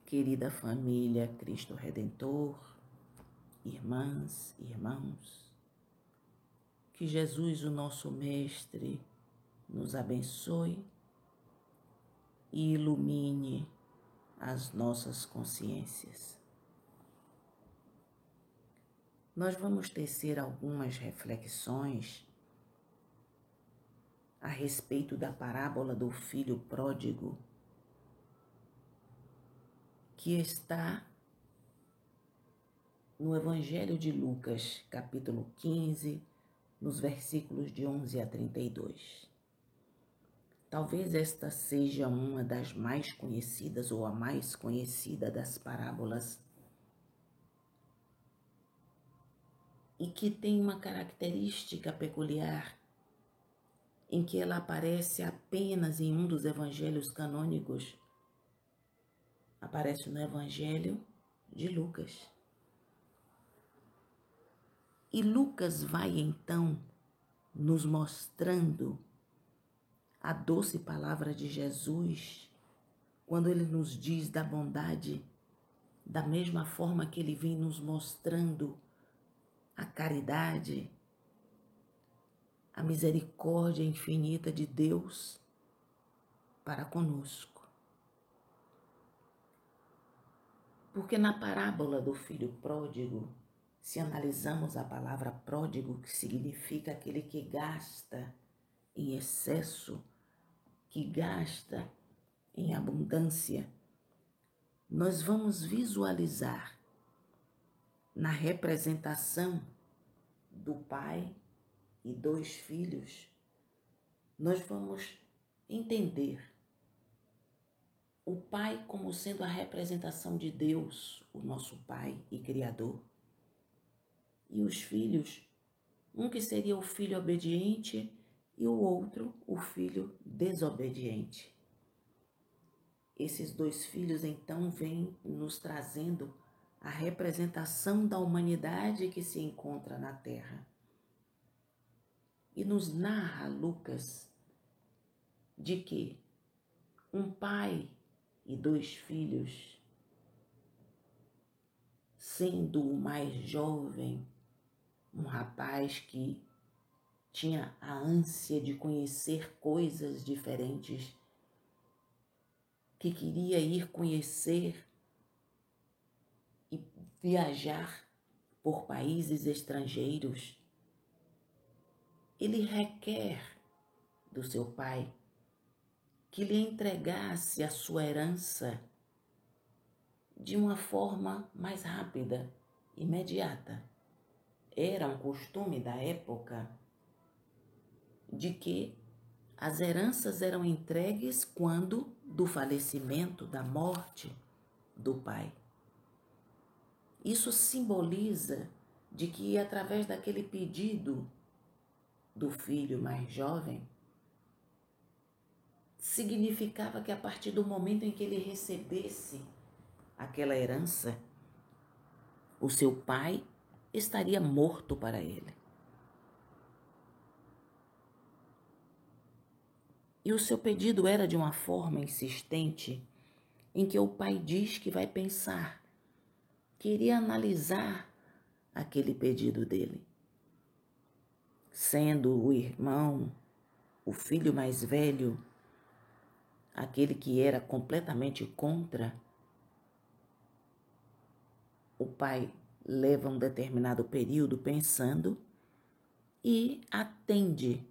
Querida família Cristo Redentor, irmãs, irmãos, que Jesus, o nosso Mestre, nos abençoe e ilumine as nossas consciências. Nós vamos tecer algumas reflexões a respeito da parábola do filho pródigo, que está no Evangelho de Lucas, capítulo 15, nos versículos de 11 a 32. Talvez esta seja uma das mais conhecidas ou a mais conhecida das parábolas e que tem uma característica peculiar em que ela aparece apenas em um dos evangelhos canônicos. Aparece no Evangelho de Lucas. E Lucas vai então nos mostrando a doce palavra de Jesus quando ele nos diz da bondade, da mesma forma que ele vem nos mostrando a caridade, a misericórdia infinita de Deus para conosco. Porque na parábola do filho pródigo, se analisamos a palavra pródigo, que significa aquele que gasta em excesso, que gasta em abundância, nós vamos visualizar na representação do pai e dois filhos, nós vamos entender o pai como sendo a representação de Deus, o nosso pai e criador, e os filhos, um que seria o filho obediente e o outro o filho desobediente. Esses dois filhos então vêm nos trazendo a representação da humanidade que se encontra na terra. E nos narra Lucas de que um pai e dois filhos, sendo o mais jovem, um rapaz que tinha a ânsia de conhecer coisas diferentes, que queria ir conhecer e viajar por países estrangeiros, ele requer do seu pai que lhe entregasse a sua herança de uma forma mais rápida, imediata. Era um costume da época de que as heranças eram entregues quando do falecimento, da morte do pai. Isso simboliza de que através daquele pedido do filho mais jovem, significava que a partir do momento em que ele recebesse aquela herança, o seu pai estaria morto para ele. E o seu pedido era de uma forma insistente, em que o pai diz que vai pensar, que iria analisar aquele pedido dele. Sendo o irmão, o filho mais velho, aquele que era completamente contra, o pai leva um determinado período pensando e atende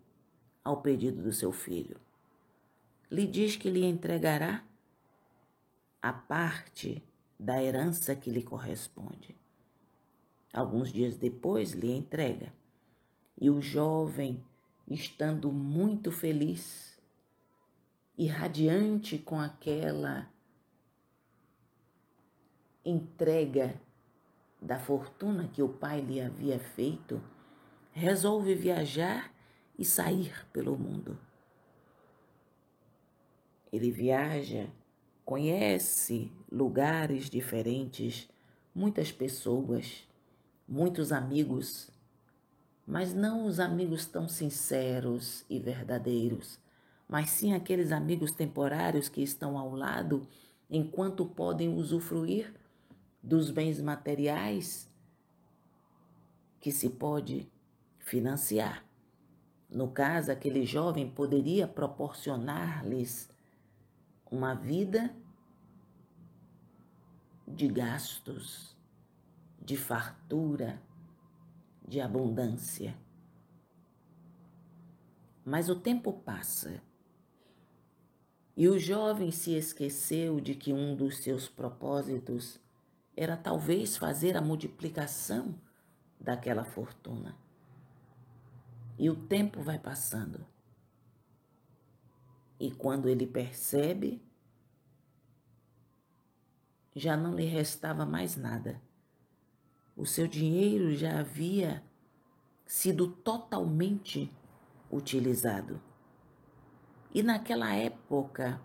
ao pedido do seu filho. Lhe diz que lhe entregará a parte da herança que lhe corresponde. Alguns dias depois lhe entrega. E o jovem, estando muito feliz e radiante com aquela entrega da fortuna que o pai lhe havia feito, resolve viajar e sair pelo mundo. Ele viaja, conhece lugares diferentes, muitas pessoas, muitos amigos, mas não os amigos tão sinceros e verdadeiros, mas sim aqueles amigos temporários que estão ao lado enquanto podem usufruir dos bens materiais que se pode financiar. No caso, aquele jovem poderia proporcionar-lhes uma vida de gastos, de fartura, de abundância. Mas o tempo passa e o jovem se esqueceu de que um dos seus propósitos era talvez fazer a multiplicação daquela fortuna. E o tempo vai passando. E quando ele percebe, já não lhe restava mais nada. O seu dinheiro já havia sido totalmente utilizado. E naquela época,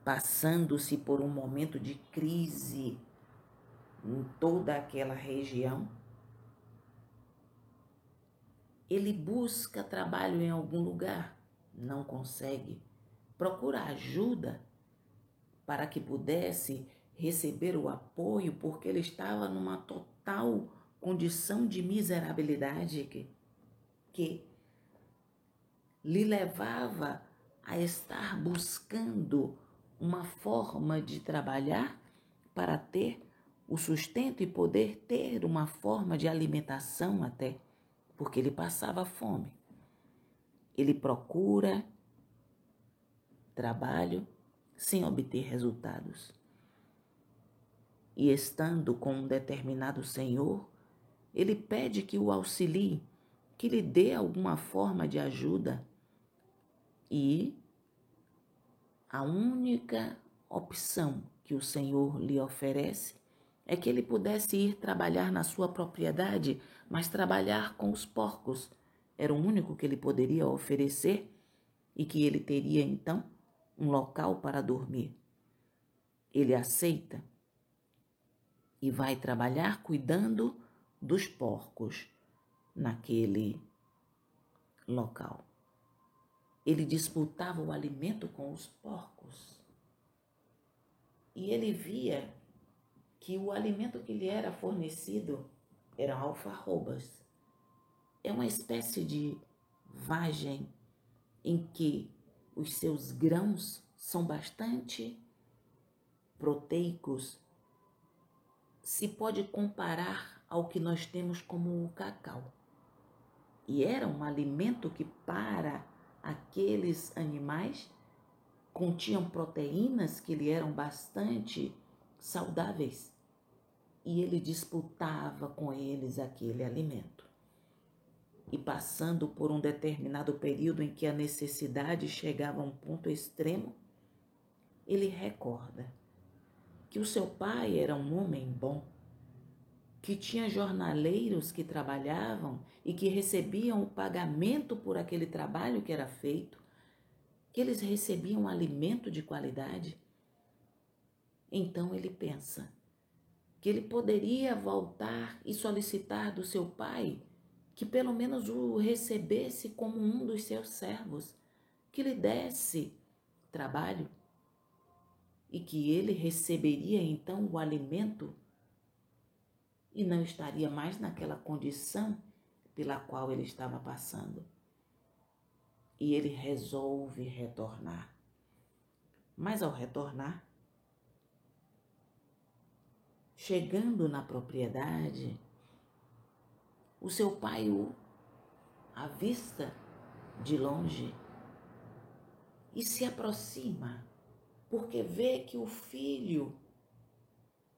passando-se por um momento de crise em toda aquela região, ele busca trabalho em algum lugar, não consegue, procura ajuda para que pudesse receber o apoio, porque ele estava numa total condição de miserabilidade que lhe levava a estar buscando uma forma de trabalhar para ter o sustento e poder ter uma forma de alimentação até, porque ele passava fome. Ele procura trabalho sem obter resultados. E estando com um determinado senhor, ele pede que o auxilie, que lhe dê alguma forma de ajuda. E a única opção que o Senhor lhe oferece é que ele pudesse ir trabalhar na sua propriedade, mas trabalhar com os porcos. Era o único que ele poderia oferecer e que ele teria então um local para dormir. Ele aceita e vai trabalhar cuidando dos porcos naquele local. Ele disputava o alimento com os porcos. E ele via que o alimento que lhe era fornecido eram alfarrobas. É uma espécie de vagem em que os seus grãos são bastante proteicos. Se pode comparar ao que nós temos como o cacau. E era um alimento que para aqueles animais continham proteínas que lhe eram bastante saudáveis. E ele disputava com eles aquele alimento. E passando por um determinado período em que a necessidade chegava a um ponto extremo, ele recorda que o seu pai era um homem bom, que tinha jornaleiros que trabalhavam e que recebiam o pagamento por aquele trabalho que era feito, que eles recebiam alimento de qualidade. Então ele pensa que ele poderia voltar e solicitar do seu pai que pelo menos o recebesse como um dos seus servos, que lhe desse trabalho e que ele receberia então o alimento e não estaria mais naquela condição pela qual ele estava passando. E ele resolve retornar. Mas ao retornar, chegando na propriedade, o seu pai o avista de longe e se aproxima, porque vê que o filho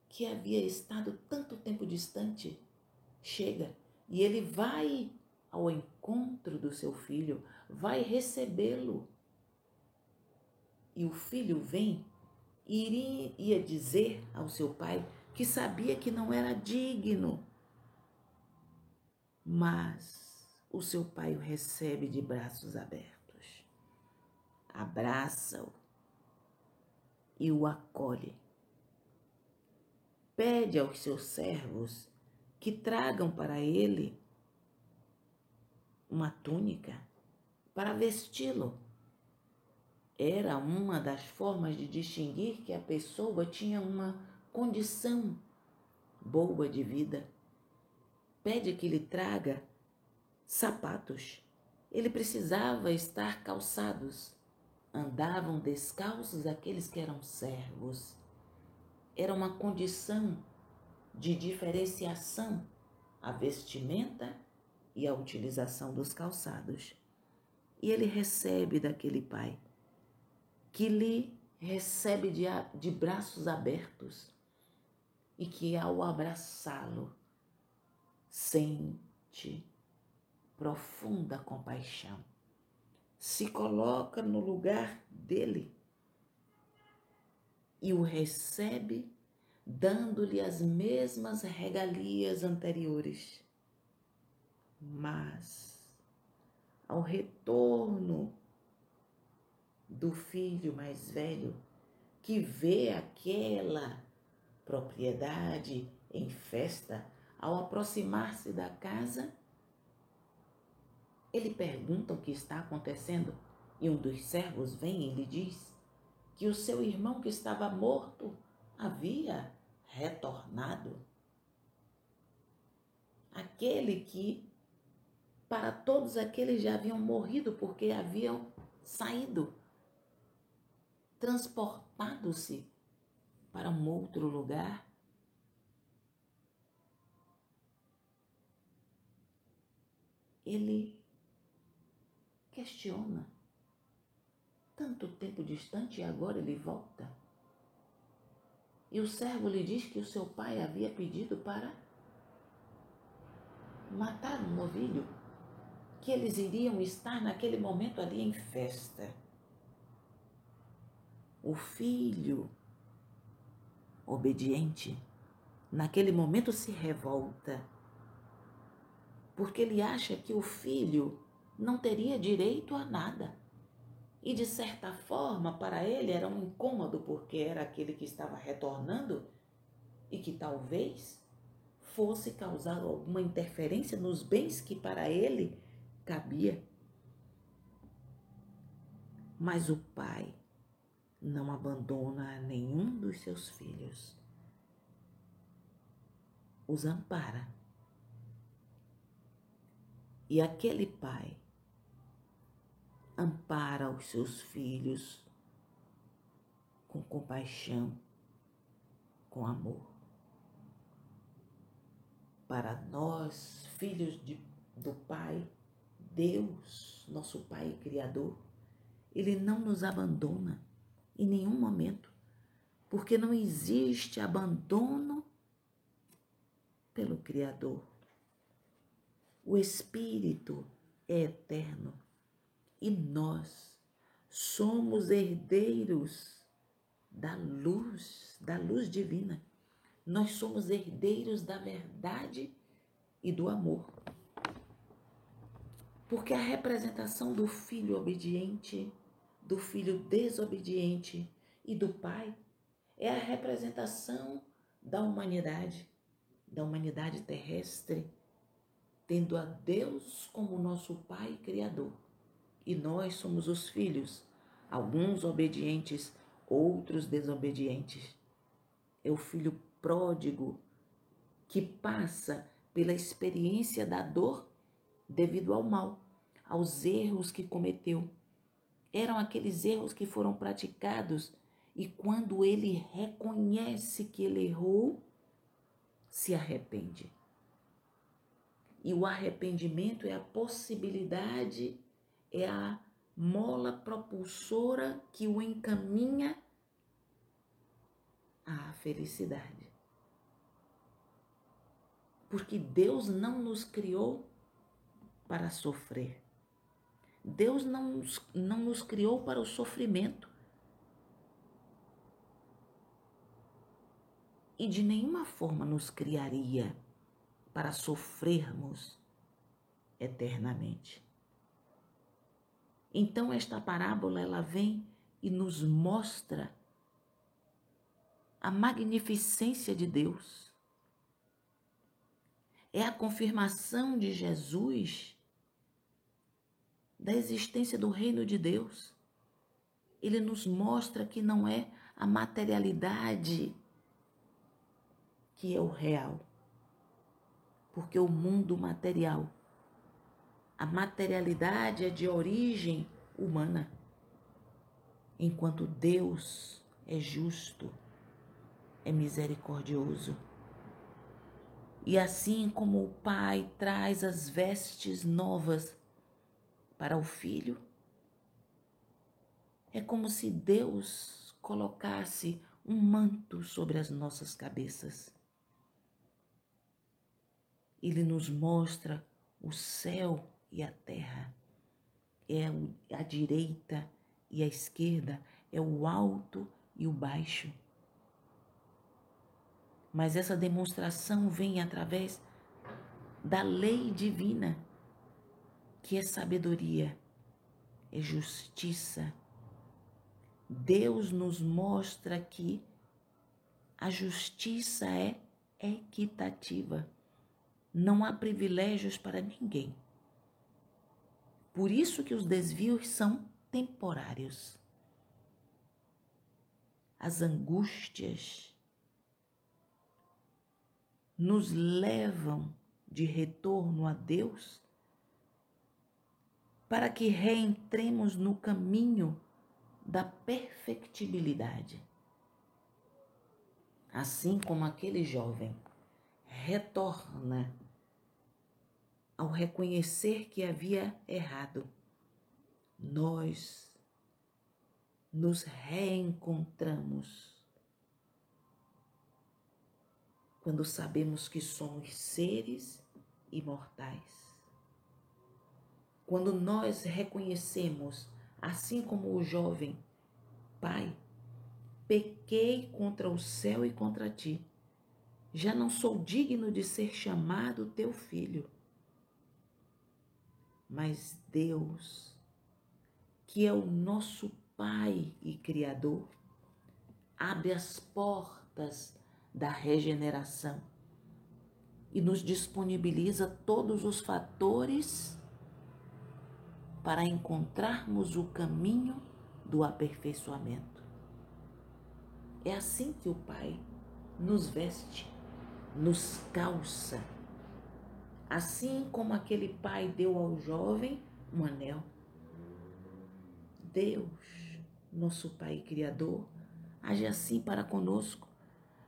que havia estado tanto tempo distante chega e ele vai ao encontro do seu filho, vai recebê-lo. E o filho vem e ia dizer ao seu pai que sabia que não era digno, mas o seu pai o recebe de braços abertos, abraça-o e o acolhe. Pede aos seus servos que tragam para ele uma túnica para vesti-lo. era uma das formas de distinguir que a pessoa tinha uma condição boa de vida. Pede que lhe traga sapatos. Ele precisava estar calçados. Andavam descalços aqueles que eram servos. Era uma condição de diferenciação a vestimenta e a utilização dos calçados. E ele recebe daquele pai, que lhe recebe de braços abertos e que ao abraçá-lo sente profunda compaixão. Se coloca no lugar dele e o recebe, dando-lhe as mesmas regalias anteriores. Mas, ao retorno do filho mais velho, que vê aquela propriedade em festa, ao aproximar-se da casa, ele pergunta o que está acontecendo e um dos servos vem e lhe diz que o seu irmão que estava morto havia retornado. Aquele que, para todos aqueles já haviam morrido porque haviam saído, transportado-se para um outro lugar. Ele questiona. Tanto tempo distante e agora ele volta. E o servo lhe diz que o seu pai havia pedido para matar um novilho, que eles iriam estar naquele momento ali em festa. O filho obediente, naquele momento se revolta, porque ele acha que o filho não teria direito a nada. E de certa forma, para ele era um incômodo, porque era aquele que estava retornando e que talvez fosse causar alguma interferência nos bens que para ele cabia. Mas o pai não abandona nenhum dos seus filhos. Os ampara. E aquele pai ampara os seus filhos com compaixão, com amor. Para nós, filhos do Pai, Deus, nosso Pai Criador, Ele não nos abandona em nenhum momento, porque não existe abandono pelo Criador. O Espírito é eterno e nós somos herdeiros da luz divina. Nós somos herdeiros da verdade e do amor. Porque a representação do filho obediente, do filho desobediente e do pai é a representação da humanidade terrestre, tendo a Deus como nosso Pai Criador. E nós somos os filhos, alguns obedientes, outros desobedientes. É o filho pródigo que passa pela experiência da dor devido ao mal, aos erros que cometeu. Eram aqueles erros que foram praticados e quando ele reconhece que ele errou, se arrepende. E o arrependimento é a possibilidade, é a mola propulsora que o encaminha à felicidade. Porque Deus não nos criou para sofrer. Deus não nos criou para o sofrimento. E de nenhuma forma nos criaria para sofrermos eternamente. Então esta parábola ela vem e nos mostra a magnificência de Deus. É a confirmação de Jesus da existência do reino de Deus. Ele nos mostra que não é a materialidade que é o real. Porque o mundo material, a materialidade é de origem humana, enquanto Deus é justo, é misericordioso. E assim como o Pai traz as vestes novas para o Filho, é como se Deus colocasse um manto sobre as nossas cabeças. Ele nos mostra o céu e a terra, é a direita e a esquerda, é o alto e o baixo. Mas essa demonstração vem através da lei divina, que é sabedoria, é justiça. Deus nos mostra que a justiça é equitativa. Não há privilégios para ninguém. Por isso que os desvios são temporários. As angústias nos levam de retorno a Deus para que reentremos no caminho da perfectibilidade. Assim como aquele jovem retorna ao reconhecer que havia errado, nós nos reencontramos quando sabemos que somos seres imortais. Quando nós reconhecemos, assim como o jovem, Pai, pequei contra o céu e contra ti, já não sou digno de ser chamado teu filho. Mas Deus, que é o nosso Pai e Criador, abre as portas da regeneração e nos disponibiliza todos os fatores para encontrarmos o caminho do aperfeiçoamento. É assim que o Pai nos veste, nos calça, assim como aquele pai deu ao jovem um anel. Deus, nosso Pai Criador, age assim para conosco,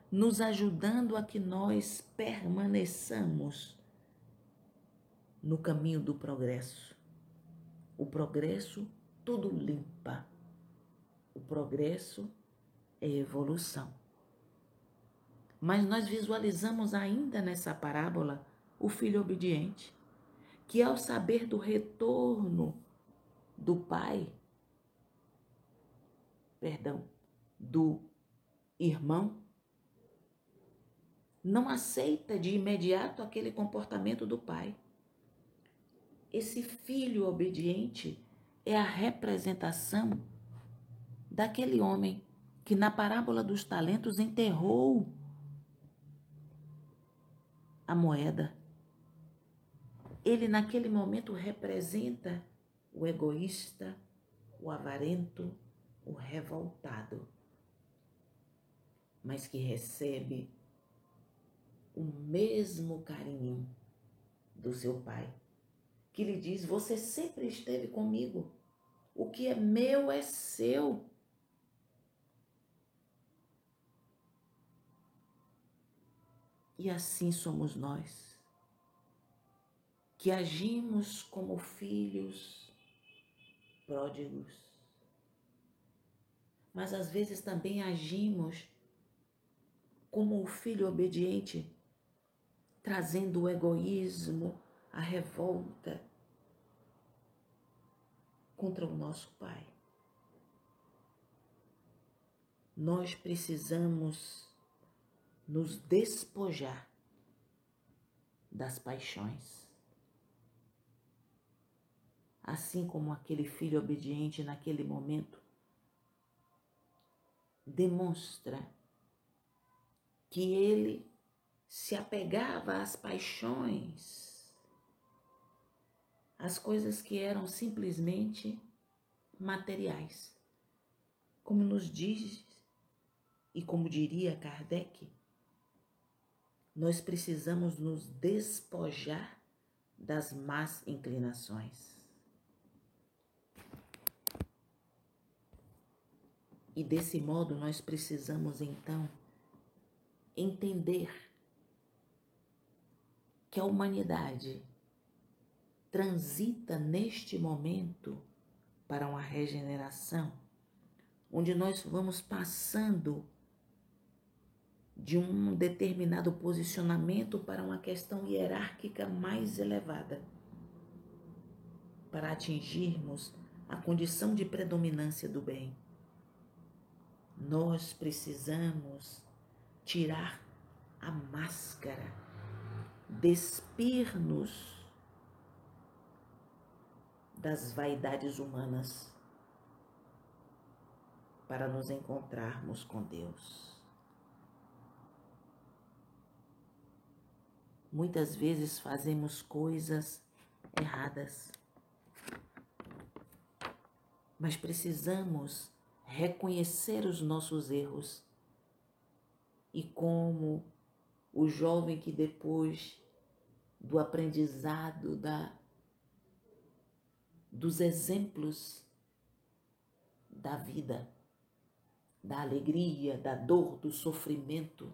nos ajudando a que nós permaneçamos no caminho do progresso. O progresso tudo limpa. O progresso é evolução. Mas nós visualizamos ainda nessa parábola o filho obediente, que ao saber do retorno do pai, do irmão, não aceita de imediato aquele comportamento do pai. Esse filho obediente é a representação daquele homem que na parábola dos talentos enterrou a moeda. Ele naquele momento representa o egoísta, o avarento, o revoltado, mas que recebe o mesmo carinho do seu pai, que lhe diz: você sempre esteve comigo, o que é meu é seu. E assim somos nós, que agimos como filhos pródigos, mas às vezes também agimos como o filho obediente, trazendo o egoísmo, a revolta contra o nosso Pai. Nós precisamos nos despojar das paixões. Assim como aquele filho obediente naquele momento demonstra que ele se apegava às paixões, às coisas que eram simplesmente materiais. Como nos diz e como diria Kardec, nós precisamos nos despojar das más inclinações. E desse modo nós precisamos então entender que a humanidade transita neste momento para uma regeneração, onde nós vamos passando de um determinado posicionamento para uma questão hierárquica mais elevada, para atingirmos a condição de predominância do bem. Nós precisamos tirar a máscara, despir-nos das vaidades humanas para nos encontrarmos com Deus. Muitas vezes fazemos coisas erradas, mas precisamos reconhecer os nossos erros e como o jovem que depois do aprendizado dos exemplos da vida, da alegria, da dor, do sofrimento,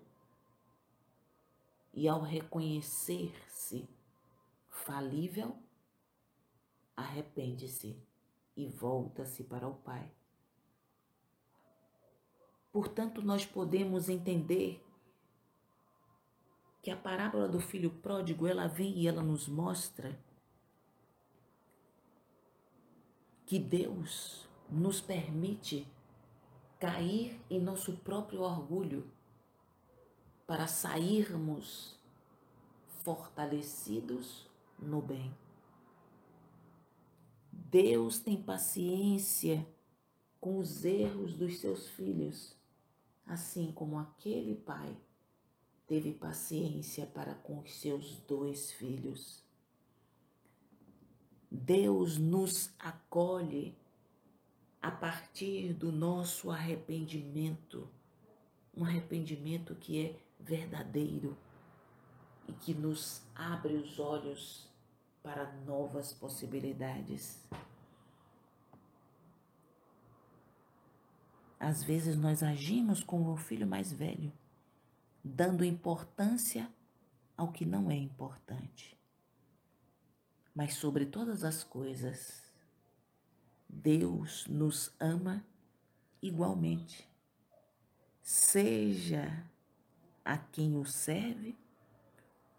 e ao reconhecer-se falível, arrepende-se e volta-se para o Pai. Portanto, nós podemos entender que a parábola do filho pródigo, ela vem e ela nos mostra que Deus nos permite cair em nosso próprio orgulho para sairmos fortalecidos no bem. Deus tem paciência com os erros dos seus filhos, assim como aquele pai teve paciência para com os seus 2 filhos. Deus nos acolhe a partir do nosso arrependimento, um arrependimento que é verdadeiro e que nos abre os olhos para novas possibilidades. Às vezes nós agimos como o filho mais velho, dando importância ao que não é importante. Mas sobre todas as coisas, Deus nos ama igualmente, seja a quem o serve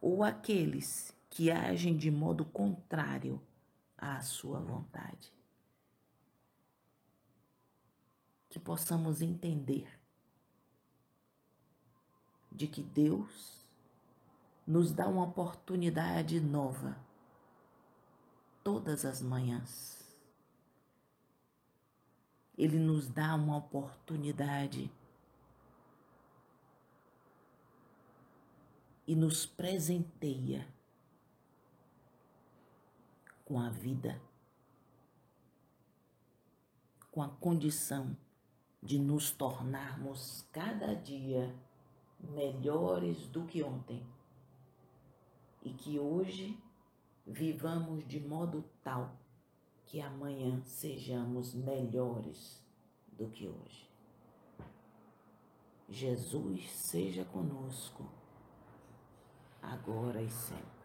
ou aqueles que agem de modo contrário à sua vontade. Que possamos entender de que Deus nos dá uma oportunidade nova todas as manhãs. Ele nos dá uma oportunidade e nos presenteia com a vida, com a condição de nos tornarmos cada dia melhores do que ontem e que hoje vivamos de modo tal que amanhã sejamos melhores do que hoje. Jesus seja conosco, agora e sempre.